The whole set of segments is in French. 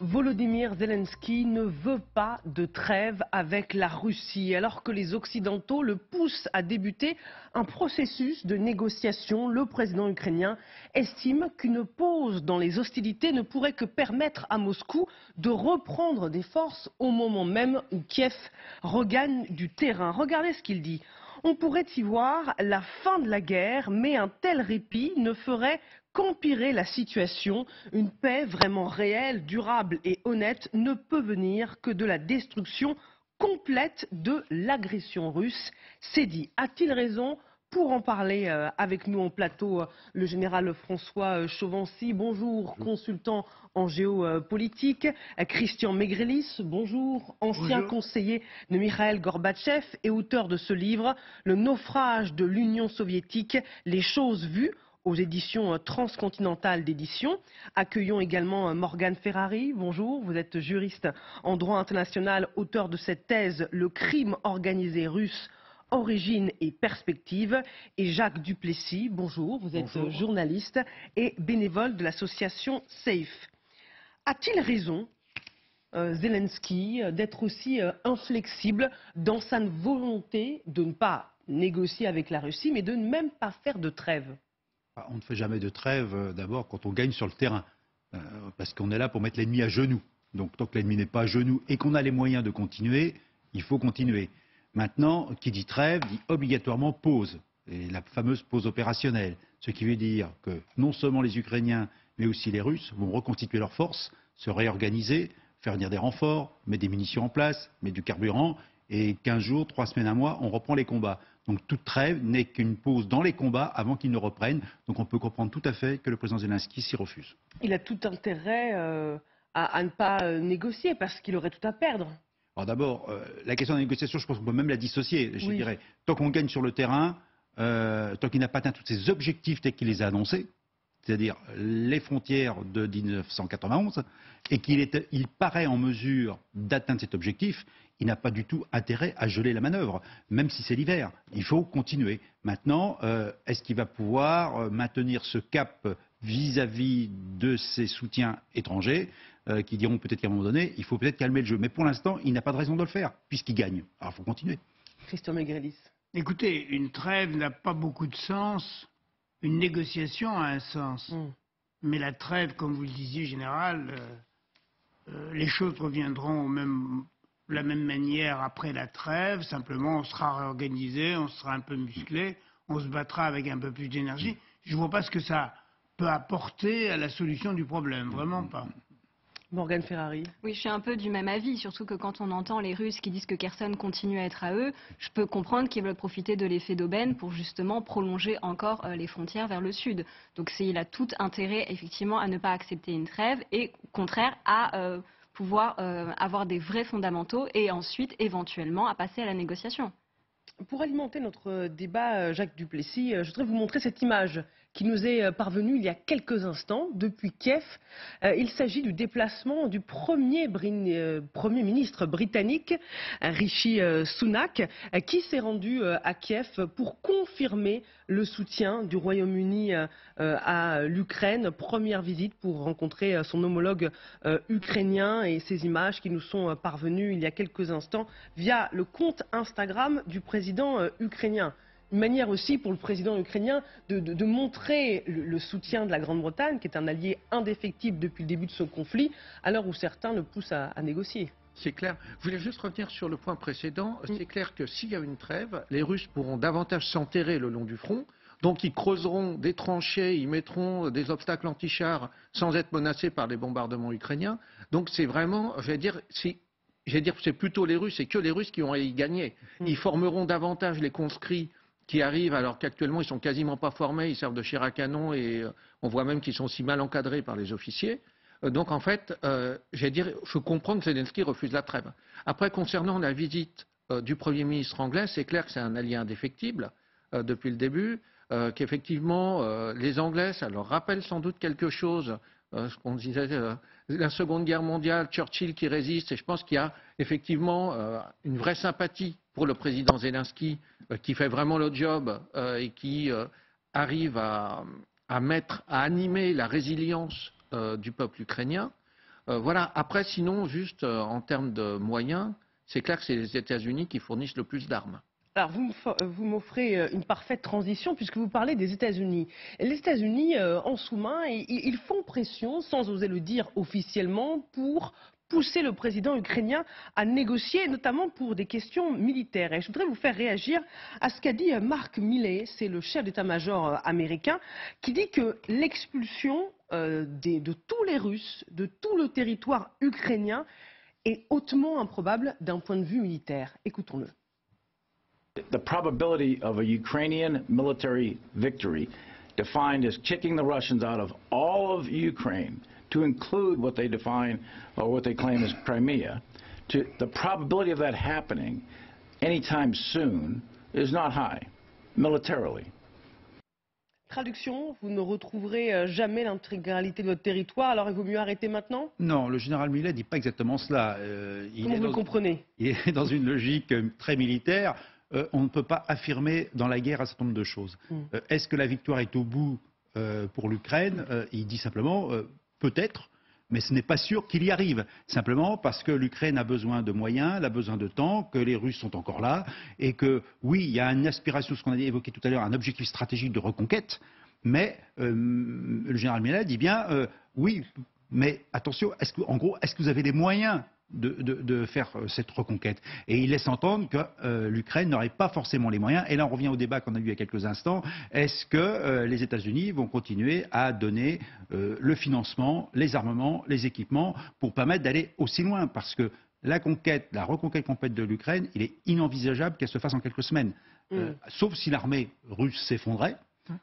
Volodymyr Zelensky ne veut pas de trêve avec la Russie, alors que les Occidentaux le poussent à débuter un processus de négociation. Le président ukrainien estime qu'une pause dans les hostilités ne pourrait que permettre à Moscou de reprendre des forces au moment même où Kiev regagne du terrain. Regardez ce qu'il dit. On pourrait y voir la fin de la guerre, mais un tel répit ne ferait qu'empirer la situation. Une paix vraiment réelle, durable et honnête ne peut venir que de la destruction complète de l'agression russe. C'est dit. A-t-il raison? Pour en parler avec nous en plateau, le général François Chauvency, bonjour, consultant en géopolitique. Christian Maigrelis, bonjour, ancien conseiller de Mikhail Gorbatchev et auteur de ce livre, Le naufrage de l'Union soviétique, les choses vues, aux éditions transcontinentales d'édition. Accueillons également Morgane Ferrari. Bonjour, vous êtes juriste en droit international, auteur de cette thèse, Le crime organisé russe, origine et perspective. Et Jacques Duplessis, bonjour, vous êtes journaliste et bénévole de l'association SAFE. A-t-il raison, Zelensky, d'être aussi inflexible dans sa volonté de ne pas négocier avec la Russie, mais de ne même pas faire de trêve? On ne fait jamais de trêve, d'abord, quand on gagne sur le terrain, parce qu'on est là pour mettre l'ennemi à genoux. Donc, tant que l'ennemi n'est pas à genoux et qu'on a les moyens de continuer, il faut continuer. Maintenant, qui dit trêve, dit obligatoirement pause, et la fameuse pause opérationnelle. Ce qui veut dire que non seulement les Ukrainiens, mais aussi les Russes vont reconstituer leurs forces, se réorganiser, faire venir des renforts, mettre des munitions en place, mettre du carburant, et 15 jours, 3 semaines, un mois, on reprend les combats. Donc toute trêve n'est qu'une pause dans les combats avant qu'ils ne reprennent. Donc on peut comprendre tout à fait que le président Zelensky s'y refuse. Il a tout intérêt à ne pas négocier parce qu'il aurait tout à perdre. Alors d'abord, la question de la négociation, je pense qu'on peut même la dissocier. Je dirais, tant qu'on gagne sur le terrain, tant qu'il n'a pas atteint tous ses objectifs tels qu'il les a annoncés, c'est-à-dire les frontières de 1991, et qu'il paraît en mesure d'atteindre cet objectif, il n'a pas du tout intérêt à geler la manœuvre, même si c'est l'hiver. Il faut continuer. Maintenant, est-ce qu'il va pouvoir maintenir ce cap vis-à-vis de ses soutiens étrangers qui diront peut-être qu'à un moment donné, il faut peut-être calmer le jeu. Mais pour l'instant, il n'a pas de raison de le faire, puisqu'il gagne. Alors il faut continuer. Christian Maigrelis. Écoutez, une trêve n'a pas beaucoup de sens. Une négociation a un sens. Mais la trêve, comme vous le disiez, général, les choses reviendront de la même manière après la trêve. Simplement, on sera réorganisé, on sera un peu musclé, on se battra avec un peu plus d'énergie. Je ne vois pas ce que ça peut apporter à la solution du problème. Vraiment pas. Morgane Ferrari. Oui, je suis un peu du même avis, surtout que quand on entend les Russes qui disent que Kherson continue à être à eux, je peux comprendre qu'ils veulent profiter de l'effet d'aubaine pour justement prolonger encore les frontières vers le sud. Donc il a tout intérêt effectivement à ne pas accepter une trêve et au contraire à pouvoir avoir des vrais fondamentaux et ensuite éventuellement à passer à la négociation. Pour alimenter notre débat, Jacques Duplessis, je voudrais vous montrer cette image qui nous est parvenue il y a quelques instants depuis Kiev. Il s'agit du déplacement du premier ministre britannique, Rishi Sunak, qui s'est rendu à Kiev pour confirmer le soutien du Royaume-Uni à l'Ukraine. Première visite pour rencontrer son homologue ukrainien, et ces images qui nous sont parvenues il y a quelques instants via le compte Instagram du président ukrainien. Une manière aussi pour le président ukrainien de montrer le soutien de la Grande-Bretagne, qui est un allié indéfectible depuis le début de ce conflit, à l'heure où certains le poussent à négocier. C'est clair. Je voulais juste revenir sur le point précédent. C'est clair que s'il y a une trêve, les Russes pourront davantage s'enterrer le long du front. Donc ils creuseront des tranchées, ils mettront des obstacles anti-chars sans être menacés par les bombardements ukrainiens. Donc c'est vraiment, c'est plutôt les Russes, et que les Russes qui ont à y gagner. Ils formeront davantage les conscrits qui arrivent, alors qu'actuellement ils sont quasiment pas formés, ils servent de chair à canon et on voit même qu'ils sont si mal encadrés par les officiers. Donc en fait, je comprends que Zelensky refuse la trêve. Après, concernant la visite du Premier ministre anglais, c'est clair que c'est un allié indéfectible depuis le début, qu'effectivement les Anglais, ça leur rappelle sans doute quelque chose, ce qu'on disait, la Seconde Guerre mondiale, Churchill qui résiste, et je pense qu'il y a effectivement une vraie sympathie pour le président Zelensky qui fait vraiment le job et qui arrive à animer la résilience du peuple ukrainien. Voilà. Après, sinon, juste en termes de moyens, c'est clair que c'est les États-Unis qui fournissent le plus d'armes. Alors, vous m'offrez une parfaite transition puisque vous parlez des États-Unis. Les États-Unis, en sous-main, ils font pression, sans oser le dire officiellement, pour pousser le président ukrainien à négocier, notamment pour des questions militaires. Et je voudrais vous faire réagir à ce qu'a dit Mark Milley, c'est le chef d'état-major américain, qui dit que l'expulsion de tous les Russes, de tout le territoire ukrainien, est hautement improbable d'un point de vue militaire. Écoutons-le. The probability of a Ukrainian military victory defined as kicking the Russians out of all of Ukraine, to include what they define or what they claim as Crimea, the probability of that happening anytime soon is not high, militarily. Traduction, vous ne retrouverez jamais l'intégralité de votre territoire, alors il vaut mieux arrêter maintenant? Non, le général Milley ne dit pas exactement cela. Comment vous le comprenez? Il est dans une logique très militaire. On ne peut pas affirmer dans la guerre un certain nombre de choses. Est-ce que la victoire est au bout pour l'Ukraine? Il dit simplement peut-être, mais ce n'est pas sûr qu'il y arrive. Simplement parce que l'Ukraine a besoin de moyens, elle a besoin de temps, que les Russes sont encore là, et que oui, il y a une aspiration, ce qu'on a évoqué tout à l'heure, un objectif stratégique de reconquête, mais le général Milley dit bien oui, mais attention, en gros, est-ce que vous avez les moyens de faire cette reconquête? Et il laisse entendre que l'Ukraine n'aurait pas forcément les moyens. Et là, on revient au débat qu'on a eu il y a quelques instants. Est-ce que les États-Unis vont continuer à donner le financement, les armements, les équipements pour permettre d'aller aussi loin? Parce que la reconquête complète de l'Ukraine, il est inenvisageable qu'elle se fasse en quelques semaines. Sauf si l'armée russe s'effondrait,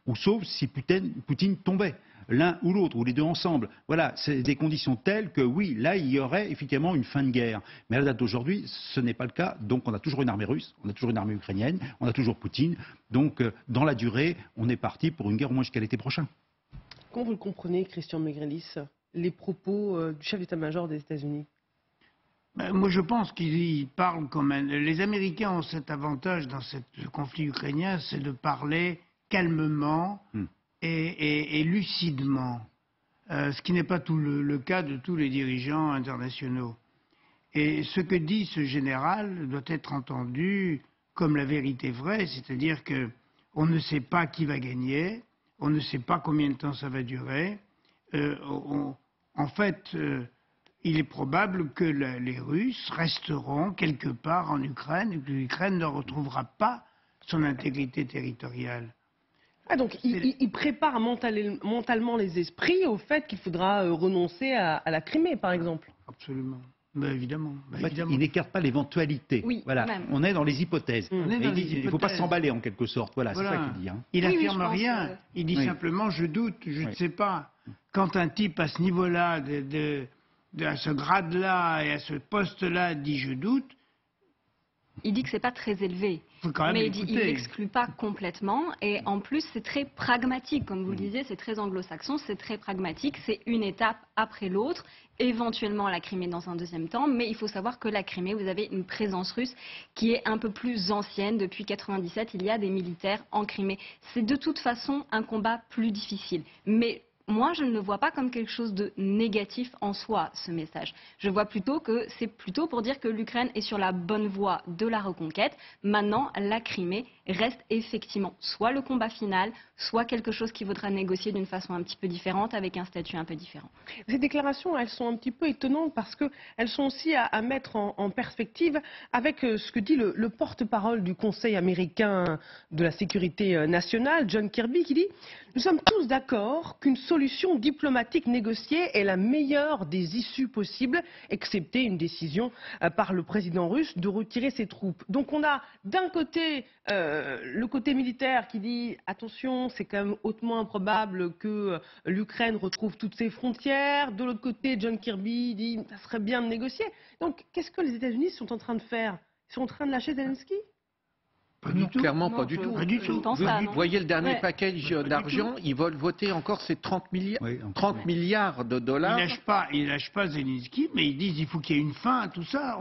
ou sauf si Poutine tombait. L'un ou l'autre, ou les deux ensemble. Voilà, c'est des conditions telles que oui, là, il y aurait effectivement une fin de guerre. Mais à la date d'aujourd'hui, ce n'est pas le cas. Donc on a toujours une armée russe, on a toujours une armée ukrainienne, on a toujours Poutine. Donc dans la durée, on est parti pour une guerre au moins jusqu'à l'été prochain. Comment vous le comprenez, Christian Maigrelis, les propos du chef d'état-major des États-Unis? Moi, je pense qu'ils parlent comme les Américains ont cet avantage dans ce conflit ukrainien, c'est de parler calmement et lucidement, ce qui n'est pas tout le cas de tous les dirigeants internationaux. Et ce que dit ce général doit être entendu comme la vérité vraie, c'est-à-dire qu'on ne sait pas qui va gagner, on ne sait pas combien de temps ça va durer. En fait, il est probable que les Russes resteront quelque part en Ukraine et que l'Ukraine ne retrouvera pas son intégrité territoriale. Ah, donc il prépare mentalement les esprits au fait qu'il faudra renoncer à la Crimée, par exemple. Absolument. Ben, évidemment. Il n'écarte pas l'éventualité. Oui, voilà. On est dans les hypothèses. Il ne faut pas s'emballer en quelque sorte. Voilà, c'est ça qu'il dit. Il n'affirme rien. Il dit simplement je doute, je ne sais pas. Quand un type à ce niveau-là, à ce grade-là et à ce poste-là dit je doute, il dit que c'est pas très élevé, mais il n'exclut pas complètement. Et en plus, c'est très pragmatique, comme vous le disiez, c'est très anglo-saxon, c'est très pragmatique. C'est une étape après l'autre, éventuellement la Crimée dans un deuxième temps. Mais il faut savoir que la Crimée, vous avez une présence russe qui est un peu plus ancienne. Depuis 1997, il y a des militaires en Crimée. C'est de toute façon un combat plus difficile. Mais moi, je ne le vois pas comme quelque chose de négatif en soi, ce message. Je vois plutôt que c'est plutôt pour dire que l'Ukraine est sur la bonne voie de la reconquête. Maintenant, la Crimée reste effectivement soit le combat final, soit quelque chose qu'il faudra négocier d'une façon un petit peu différente, avec un statut un peu différent. Ces déclarations, elles sont un petit peu étonnantes parce qu'elles sont aussi à mettre en perspective avec ce que dit le porte-parole du Conseil américain de la sécurité nationale, John Kirby, qui dit « Nous sommes tous d'accord qu'une solution diplomatique négociée est la meilleure des issues possibles, excepté une décision par le président russe de retirer ses troupes. » Donc on a d'un côté le côté militaire qui dit « Attention, c'est quand même hautement improbable que l'Ukraine retrouve toutes ses frontières. » De l'autre côté, John Kirby dit « Ça serait bien de négocier. » Donc qu'est-ce que les États-Unis sont en train de faire? Ils sont en train de lâcher Zelensky? Pas du tout. Clairement, pas du tout. Vous voyez le dernier package d'argent, ils veulent voter encore ces 30 milliards de dollars. Ils lâchent pas Zelensky, mais ils disent qu'il faut qu'il y ait une fin à tout ça.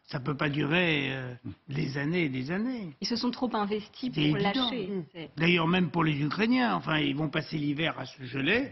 Ça peut pas durer des années et des années. Ils se sont trop investis pour lâcher. D'ailleurs, même pour les Ukrainiens, enfin, ils vont passer l'hiver à se geler.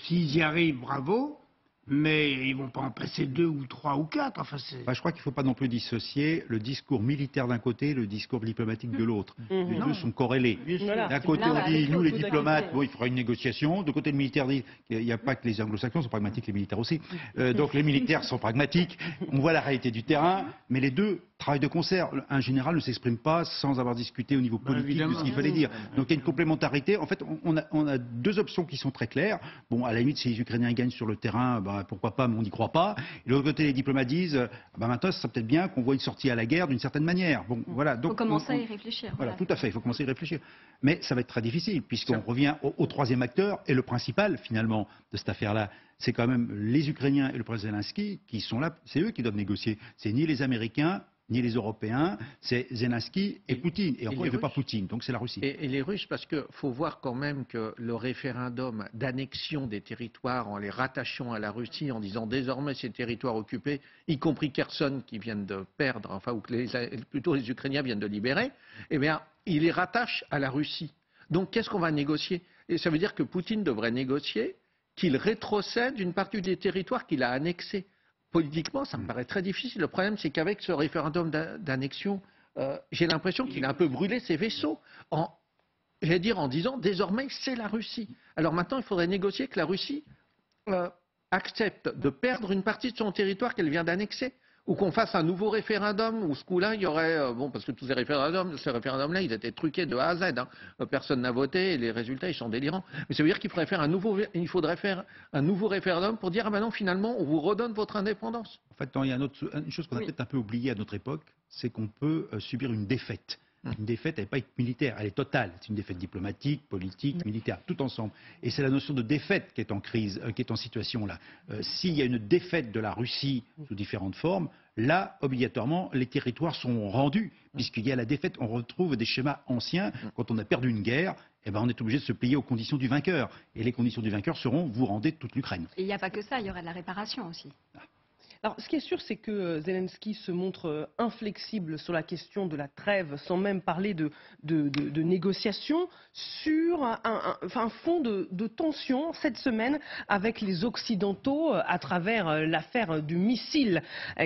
S'ils y arrivent, bravo. mais ils vont pas en passer 2 ou 3 ou 4. Enfin, je crois qu'il ne faut pas non plus dissocier le discours militaire d'un côté et le discours diplomatique de l'autre. Les deux sont corrélés. Voilà. D'un côté, on dit, nous les diplomates, bon, il faudra une négociation. De côté, le militaire dit, il n'y a pas que les anglo-saxons sont pragmatiques, les militaires aussi. Donc les militaires sont pragmatiques. On voit la réalité du terrain, mais les deux travaillent de concert. Un général ne s'exprime pas sans avoir discuté au niveau politique de ce qu'il fallait dire. Donc il y a une complémentarité. En fait, on a deux options qui sont très claires. Bon, à la limite, si les Ukrainiens gagnent sur le terrain, pourquoi pas, mais on n'y croit pas. Et de l'autre côté, les diplomates disent, maintenant, ce serait peut-être bien qu'on voit une sortie à la guerre d'une certaine manière. Bon, voilà. Il faut commencer à y réfléchir. Voilà, tout à fait, il faut commencer à y réfléchir. Mais ça va être très difficile, puisqu'on revient au troisième acteur, et le principal, finalement, de cette affaire-là, c'est quand même les Ukrainiens et le président Zelensky qui sont là, c'est eux qui doivent négocier. C'est ni les Américains, ni les Européens, c'est Zelensky et Poutine. Et encore, il ne veut pas Poutine, donc c'est la Russie. Et les Russes, parce qu'il faut voir quand même que le référendum d'annexion des territoires en les rattachant à la Russie, en disant désormais ces territoires occupés, y compris Kherson qui viennent de perdre, enfin, ou que plutôt les Ukrainiens viennent de libérer, eh bien, ils les rattachent à la Russie. Donc, qu'est-ce qu'on va négocier? Et ça veut dire que Poutine devrait négocier qu'il rétrocède une partie des territoires qu'il a annexés. Politiquement, ça me paraît très difficile. Le problème, c'est qu'avec ce référendum d'annexion, j'ai l'impression qu'il a un peu brûlé ses vaisseaux, en disant désormais c'est la Russie. Alors maintenant, il faudrait négocier que la Russie accepte de perdre une partie de son territoire qu'elle vient d'annexer, ou qu'on fasse un nouveau référendum, où ce coup-là, il y aurait... parce que tous ces référendums-là, ils étaient truqués de A à Z. Hein. Personne n'a voté et les résultats, ils sont délirants. Mais ça veut dire qu'il faudrait faire un nouveau référendum pour dire, ah ben non, finalement, on vous redonne votre indépendance. En fait, il y a une chose qu'on a peut-être un peu oubliée à notre époque, c'est qu'on peut subir une défaite. Une défaite, elle n'est pas militaire, elle est totale. C'est une défaite diplomatique, politique, militaire, tout ensemble. Et c'est la notion de défaite qui est en crise, qui est en situation là. S'il y a une défaite de la Russie sous différentes formes, là, obligatoirement, les territoires sont rendus, puisqu'il y a la défaite. On retrouve des schémas anciens. Quand on a perdu une guerre, on est obligé de se plier aux conditions du vainqueur. Et les conditions du vainqueur seront, vous rendez toute l'Ukraine. Et il n'y a pas que ça, il y aura de la réparation aussi. Alors, ce qui est sûr, c'est que Zelensky se montre inflexible sur la question de la trêve, sans même parler de négociations, sur un fond de tension cette semaine avec les Occidentaux à travers l'affaire du missile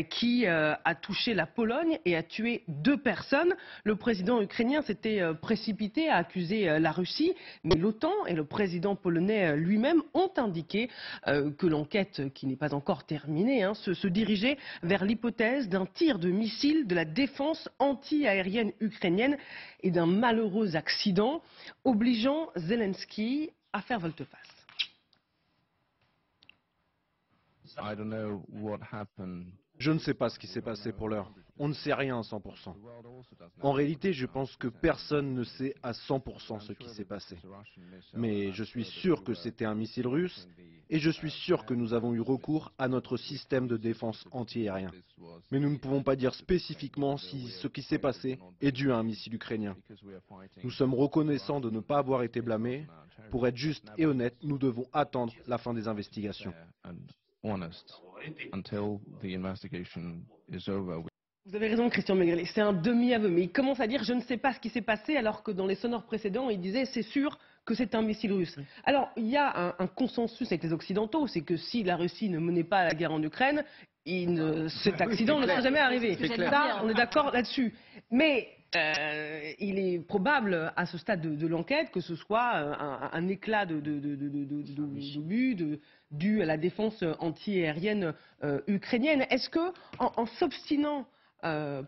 qui a touché la Pologne et a tué 2 personnes. Le président ukrainien s'était précipité à accuser la Russie, mais l'OTAN et le président polonais lui-même ont indiqué que l'enquête, qui n'est pas encore terminée, se diriger vers l'hypothèse d'un tir de missile de la défense anti-aérienne ukrainienne et d'un malheureux accident obligeant Zelensky à faire volte-face. Je ne sais pas ce qui s'est passé pour l'heure. On ne sait rien à 100%. En réalité, je pense que personne ne sait à 100% ce qui s'est passé. Mais je suis sûr que c'était un missile russe et je suis sûr que nous avons eu recours à notre système de défense anti-aérien. Mais nous ne pouvons pas dire spécifiquement si ce qui s'est passé est dû à un missile ukrainien. Nous sommes reconnaissants de ne pas avoir été blâmés. Pour être juste et honnête, nous devons attendre la fin des investigations. Vous avez raison, Christian Maigret, c'est un demi-aveu, mais il commence à dire je ne sais pas ce qui s'est passé, alors que dans les sonores précédents, il disait c'est sûr que c'est un missile russe. Alors, il y a un consensus avec les Occidentaux, c'est que si la Russie ne menait pas la guerre en Ukraine, cet accident ne serait jamais arrivé. Ça, on est d'accord là-dessus. Mais il est probable, à ce stade de l'enquête, que ce soit un éclat d'obus dû à la défense anti-aérienne ukrainienne. Est-ce que, en s'obstinant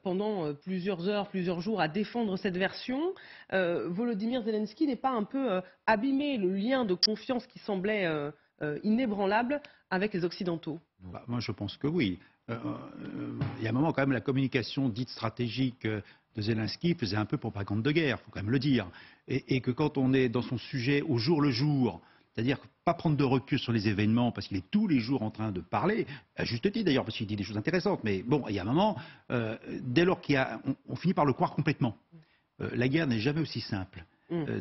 pendant plusieurs heures, plusieurs jours à défendre cette version, Volodymyr Zelensky n'est pas un peu abîmé le lien de confiance qui semblait inébranlable avec les Occidentaux? Moi, je pense que oui. Il y a un moment, quand même, la communication dite stratégique de Zelensky faisait un peu propagande de guerre, il faut quand même le dire. Et que quand on est dans son sujet au jour le jour, c'est-à-dire pas prendre de recul sur les événements, parce qu'il est tous les jours en train de parler, à juste titre d'ailleurs, parce qu'il dit des choses intéressantes, mais bon, il y a un moment, dès lors on finit par le croire complètement. La guerre n'est jamais aussi simple.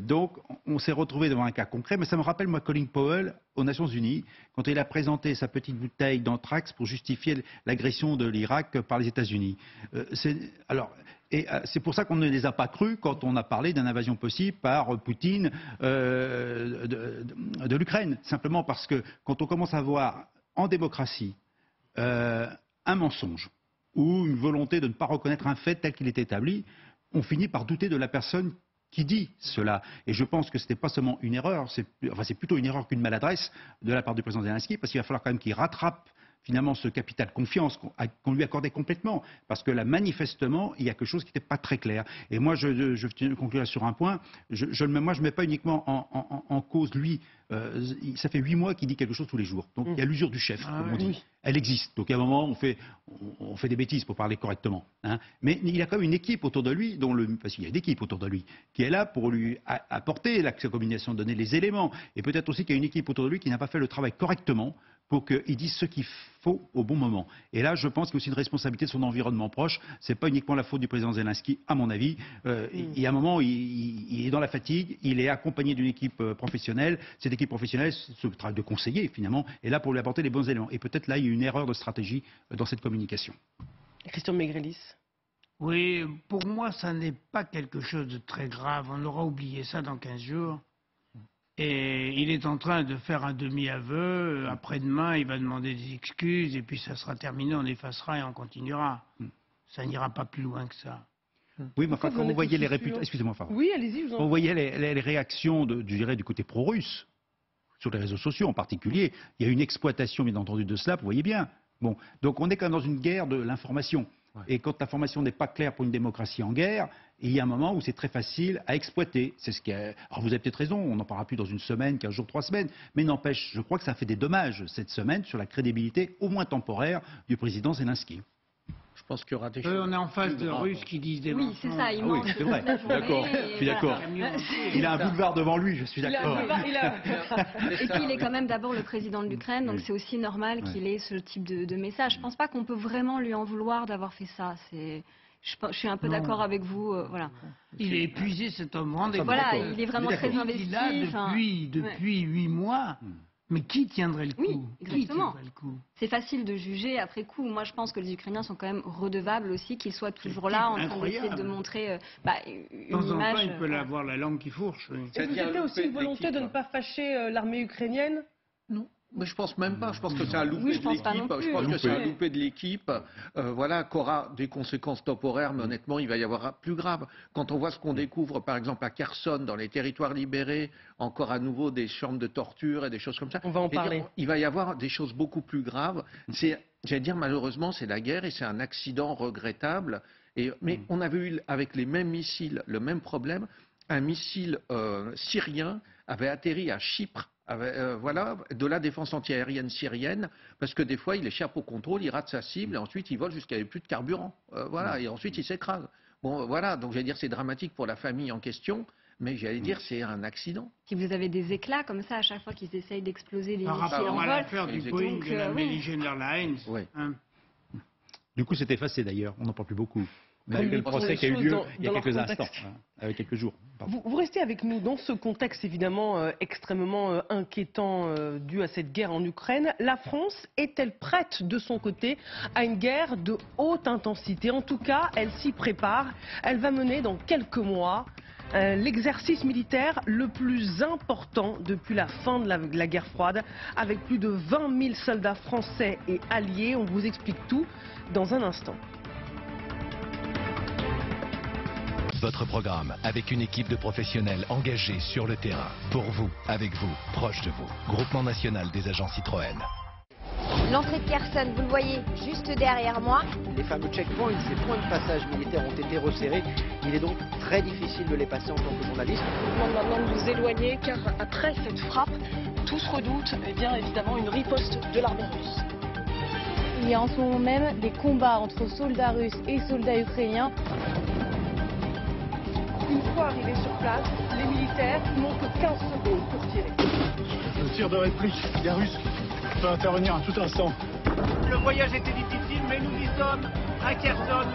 Donc, on s'est retrouvé devant un cas concret, mais ça me rappelle, moi, Colin Powell, aux Nations Unies, quand il a présenté sa petite bouteille d'anthrax pour justifier l'agression de l'Irak par les États-Unis. C'est pour ça qu'on ne les a pas crus quand on a parlé d'une invasion possible par Poutine de l'Ukraine. Simplement parce que quand on commence à voir en démocratie, un mensonge ou une volonté de ne pas reconnaître un fait tel qu'il est établi, on finit par douter de la personne qui dit cela. Et je pense que ce n'était pas seulement une erreur, c'est plutôt une erreur qu'une maladresse de la part du président Zelensky, parce qu'il va falloir quand même qu'il rattrape finalement ce capital confiance qu'on lui accordait complètement, parce que là, manifestement, il y a quelque chose qui n'était pas très clair. Et moi, je tiens à conclure sur un point, moi, je ne mets pas uniquement en cause lui, ça fait 8 mois qu'il dit quelque chose tous les jours. Donc il y a l'usure du chef, comme on dit. Oui. Elle existe. Donc à un moment, on fait des bêtises pour parler correctement. Hein. Mais il y a quand même une équipe autour de lui, parce qu'il y a une équipe autour de lui, qui est là pour lui apporter la communication, donner les éléments. Et peut-être aussi qu'il y a une équipe autour de lui qui n'a pas fait le travail correctement pour qu'il dise ce qu'il faut au bon moment. Et là, je pense qu'il y a aussi une responsabilité de son environnement proche. Ce n'est pas uniquement la faute du président Zelensky, à mon avis. Il y a un moment, il est dans la fatigue, il est accompagné d'une équipe professionnelle. Cette équipe professionnelle, c'est le travail de conseiller, finalement, est là pour lui apporter les bons éléments. Et peut-être là, il y a une erreur de stratégie dans cette communication. Christian Maigrelis. Oui, pour moi, ça n'est pas quelque chose de très grave. On aura oublié ça dans 15 jours. Et il est en train de faire un demi-aveu. Après-demain, il va demander des excuses. Et puis, ça sera terminé. On effacera et on continuera. Ça n'ira pas plus loin que ça. Oui, mais enfin, quand vous voyez les réputations... Excusez-moi, Farah. Oui, allez-y, Quand vous voyez les réactions, je dirais, du côté pro-russe, sur les réseaux sociaux en particulier, il y a une exploitation, bien entendu, de cela, vous voyez bien. Bon, donc on est quand même dans une guerre de l'information. Ouais. Et quand l'information n'est pas claire pour une démocratie en guerre, il y a un moment où c'est très facile à exploiter. C'est ce qui est... Alors vous avez peut-être raison, on n'en parlera plus dans une semaine, 15 jours, 3 semaines, mais n'empêche, je crois que ça fait des dommages cette semaine sur la crédibilité, au moins temporaire, du président Zelensky. Je pense qu'il y aura des choses. On est en face de Russes qui disent des mensonges. Oui, c'est ça, oui, c'est vrai. D'accord. Je suis d'accord. Il a un boulevard devant lui, je suis d'accord. Et puis il est quand même d'abord le président de l'Ukraine, donc c'est aussi normal qu'il ait ce type de message. Je ne pense pas qu'on peut vraiment lui en vouloir d'avoir fait ça. Je suis un peu d'accord avec vous. Voilà. Il est épuisé, cet homme. Voilà, il est vraiment très investi. Il a depuis 8 mois. Mais qui tiendrait le coup? Oui, exactement. C'est facile de juger après coup. Moi, je pense que les Ukrainiens sont quand même redevables aussi qu'ils soient toujours là en train d'essayer de montrer une image. De temps en temps, il peut avoir la langue qui fourche. Oui. Et vous avez aussi une volonté de ne pas fâcher l'armée ukrainienne? Non. Mais je pense même pas. Je pense que c'est un loupé de l'équipe. Je pense que c'est un loupé de l'équipe. Voilà, qui aura des conséquences temporaires, mais honnêtement, il va y avoir plus grave. Quand on voit ce qu'on découvre, par exemple, à Kherson, dans les territoires libérés, encore à nouveau des chambres de torture et des choses comme ça. On va en parler. Il va y avoir des choses beaucoup plus graves. J'allais dire, malheureusement, c'est la guerre et c'est un accident regrettable. Mais on avait eu, avec les mêmes missiles, le même problème. Un missile syrien avait atterri à Chypre. Voilà, de la défense antiaérienne syrienne, parce que des fois il échappe au contrôle, il rate sa cible et ensuite il vole jusqu'à il n'y a plus de carburant. Voilà, et ensuite il s'écrase. Bon, voilà, donc j'allais dire c'est dramatique pour la famille en question, mais j'allais dire c'est un accident. Si vous avez des éclats comme ça à chaque fois qu'ils essayent d'exploser les missiles en vol. Par rapport à l'affaire du Boeing de la Malaysian Airlines. Oui. Du coup c'est effacé d'ailleurs, on n'en parle plus beaucoup. Le procès qui a eu lieu il y a quelques instants, avec quelques jours. Vous restez avec nous dans ce contexte évidemment extrêmement inquiétant dû à cette guerre en Ukraine. La France est-elle prête de son côté à une guerre de haute intensité? En tout cas, elle s'y prépare. Elle va mener dans quelques mois l'exercice militaire le plus important depuis la fin de la guerre froide, avec plus de 20 000 soldats français et alliés. On vous explique tout dans un instant. Votre programme avec une équipe de professionnels engagés sur le terrain. Pour vous, avec vous, proche de vous. Groupement national des agents Citroën. L'entrée de Kherson, vous le voyez juste derrière moi. Les fameux checkpoints, ces points de passage militaires ont été resserrés. Il est donc très difficile de les passer en tant que journaliste. Je vous demande maintenant de vous éloigner car après cette frappe, tous redoutent bien évidemment une riposte de l'armée russe. Il y a en ce moment même des combats entre soldats russes et soldats ukrainiens. Une fois arrivés sur place, les militaires n'ont que 15 secondes pour tirer. Le tir de réplique des Russes peut intervenir à tout instant. Le voyage était difficile, mais nous y sommes à Kherson.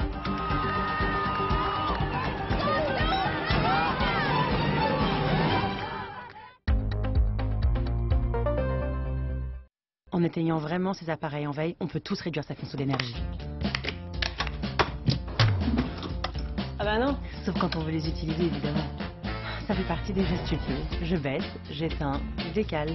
En éteignant vraiment ces appareils en veille, on peut tous réduire sa conso d'énergie. Ah bah non. Sauf quand on veut les utiliser, évidemment. Ça fait partie des gestes utiles. Je baisse, j'éteins, je décale.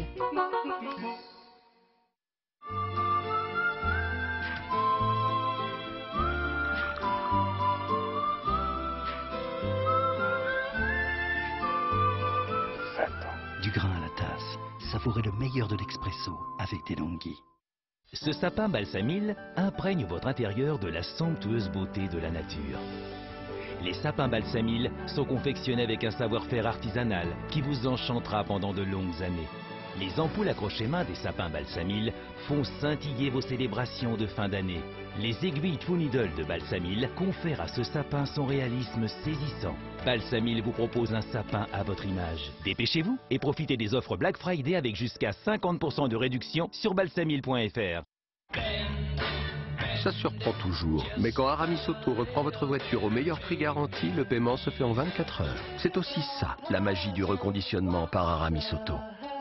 glace. Savourez le meilleur de l'expresso avec De'Longhi. Ce sapin balsamil imprègne votre intérieur de la somptueuse beauté de la nature. Les sapins balsamil sont confectionnés avec un savoir-faire artisanal qui vous enchantera pendant de longues années. Les ampoules accrochées-mains des sapins balsamil font scintiller vos célébrations de fin d'année. Les aiguilles True Needle de balsamil confèrent à ce sapin son réalisme saisissant. Balsamil vous propose un sapin à votre image. Dépêchez-vous et profitez des offres Black Friday avec jusqu'à 50% de réduction sur balsamil.fr. Ça surprend toujours, mais quand Aramis Auto reprend votre voiture au meilleur prix garanti, le paiement se fait en 24 heures. C'est aussi ça, la magie du reconditionnement par Aramis Auto.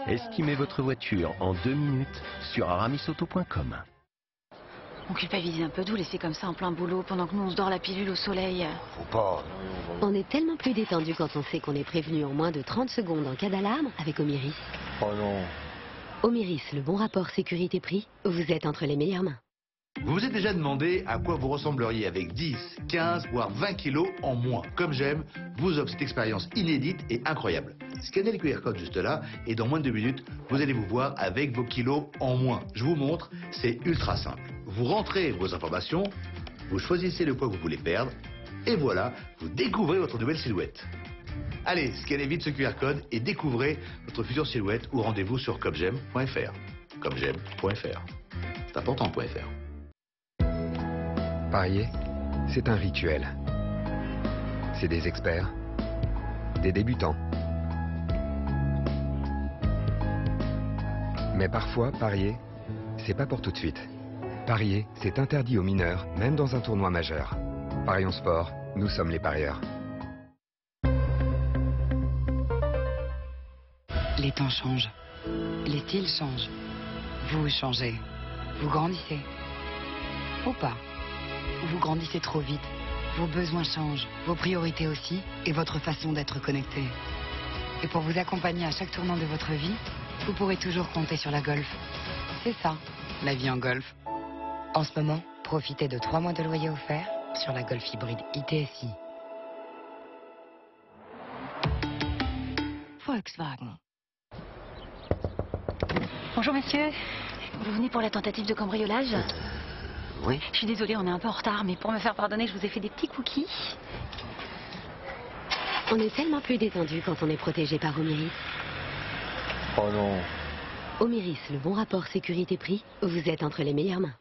Estimez votre voiture en 2 minutes sur aramisauto.com. On culpabilise un peu de vous laisser comme ça en plein boulot pendant que nous on se dort la pilule au soleil. Faut pas. On est tellement plus détendu quand on sait qu'on est prévenu en moins de 30 secondes en cas d'alarme avec Omiris. Oh non. Omiris, le bon rapport sécurité-prix, vous êtes entre les meilleures mains. Vous vous êtes déjà demandé à quoi vous ressembleriez avec 10, 15, voire 20 kilos en moins. Comme j'aime, vous offre cette expérience inédite et incroyable. Scannez le QR code juste là et dans moins de 2 minutes, vous allez vous voir avec vos kilos en moins. Je vous montre, c'est ultra simple. Vous rentrez vos informations, vous choisissez le poids que vous voulez perdre et voilà, vous découvrez votre nouvelle silhouette. Allez, scannez vite ce QR code et découvrez votre future silhouette ou rendez-vous sur comegem.fr. Comegem.fr. C'est important.fr. Parier, c'est un rituel. C'est des experts, des débutants. Mais parfois, parier, c'est pas pour tout de suite. Parier, c'est interdit aux mineurs, même dans un tournoi majeur. Parions sport, nous sommes les parieurs. Les temps changent. Les styles changent. Vous changez. Vous grandissez. Ou pas. Vous grandissez trop vite. Vos besoins changent, vos priorités aussi, et votre façon d'être connecté. Et pour vous accompagner à chaque tournant de votre vie, vous pourrez toujours compter sur la Golf. C'est ça, la vie en Golf. En ce moment, profitez de 3 mois de loyer offert sur la Golf hybride ITSI. Volkswagen. Bonjour messieurs, vous venez pour la tentative de cambriolage? Oui. Je suis désolée, on est un peu en retard, mais pour me faire pardonner, je vous ai fait des petits cookies. On est tellement plus détendu quand on est protégé par Omiris. Oh non. Omiris, le bon rapport sécurité-prix, vous êtes entre les meilleures mains.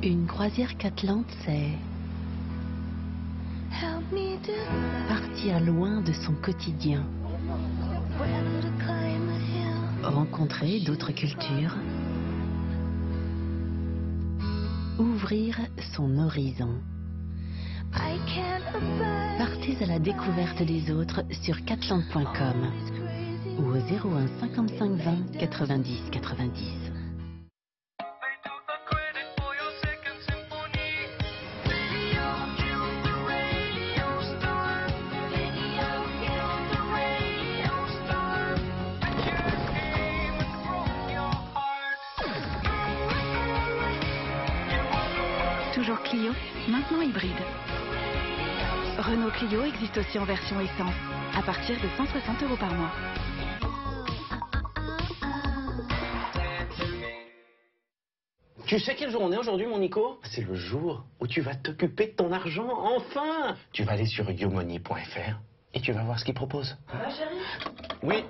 Une croisière qu'Atlante, c'est partir loin de son quotidien, rencontrer d'autres cultures, ouvrir son horizon. Partez à la découverte des autres sur catlante.com ou au 01 55 20 90 90. Toujours Clio, maintenant hybride. Renault Clio existe aussi en version essence, à partir de 160 € par mois. Tu sais quel jour on est aujourd'hui, mon Nico? C'est le jour où tu vas t'occuper de ton argent, enfin! Tu vas aller sur yomoney.fr et tu vas voir ce qu'ils proposent. Ça va, chérie? Oui,